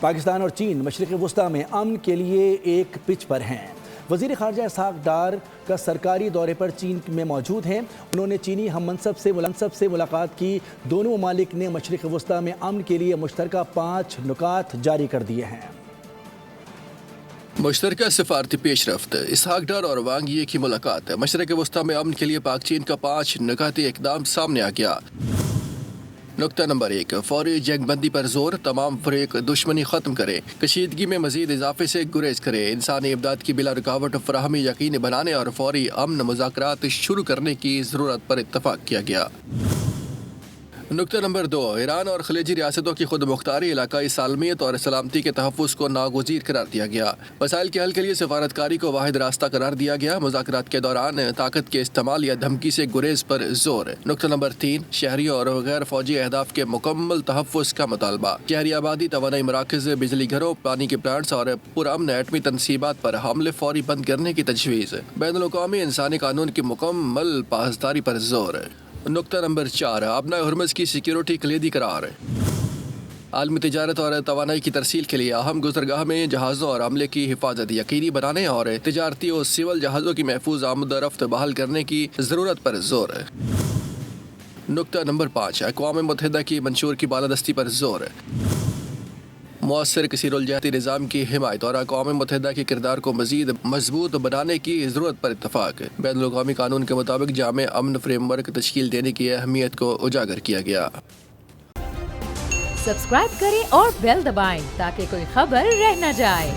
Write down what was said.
پاکستان اور چین مشرق وسطیٰ میں امن کے لیے ایک پچ پر ہیں۔ وزیر خارجہ اسحاق ڈار کا سرکاری دورے پر چین میں موجود ہیں۔ انہوں نے چینی ہم منصب سے ملاقات کی۔ دونوں ممالک نے مشرق وسطیٰ میں امن کے لیے مشترکہ 5 نکات جاری کر دیے ہیں۔ مشترکہ سفارتی پیش رفت، اسحاق ڈار اور وانگ یی کی ملاقات، مشرق وسطیٰ میں امن کے لیے پاک چین کا 5 نکاتی اقدام سامنے آ گیا۔ نقطہ نمبر 1، فوری جنگ بندی پر زور، تمام فریق دشمنی ختم کریں، کشیدگی میں مزید اضافے سے گریز کریں، انسانی امداد کی بلا رکاوٹ فراہمی یقینی بنانے اور فوری امن مذاکرات شروع کرنے کی ضرورت پر اتفاق کیا گیا۔ نقطہ نمبر 2، ایران اور خلیجی ریاستوں کی خود مختاری، علاقائی سالمیت اور سلامتی کے تحفظ کو ناگزیر قرار دیا گیا۔ مسائل کے حل کے لیے سفارتکاری کو واحد راستہ قرار دیا گیا۔ مذاکرات کے دوران طاقت کے استعمال یا دھمکی سے گریز پر زور۔ نقطہ نمبر 3، شہریوں اور غیر فوجی اہداف کے مکمل تحفظ کا مطالبہ، شہری آبادی، توانائی مراکز، بجلی گھروں، پانی کے پلانٹس اور پرامن ایٹمی تنصیبات پر حملے فوری بند کرنے کی تجویز۔ بین الاقوامی انسانی قانون کی مکمل پاسداری پر زور۔ نقطہ نمبر 4، آبنائے ہرمز کی سیکیورٹی کلیدی قرار، عالمی تجارت اور توانائی کی ترسیل کے لیے اہم گزرگاہ میں جہازوں اور عملے کی حفاظت یقینی بنانے اور تجارتی اور سول جہازوں کی محفوظ آمد و رفت بحال کرنے کی ضرورت پر زور۔ نقطہ نمبر 5، اقوام متحدہ کی منشور کی بالادستی پر زور، مؤثر کثیر الجہتی نظام کی حمایت اور اقوام متحدہ کے کردار کو مزید مضبوط بنانے کی ضرورت پر اتفاق۔ بین الاقوامی قانون کے مطابق جامع امن فریم ورک تشکیل دینے کی اہمیت کو اجاگر کیا گیا۔ سبسکرائب کریں اور بیل دبائیں تاکہ کوئی خبر رہ نہ جائے۔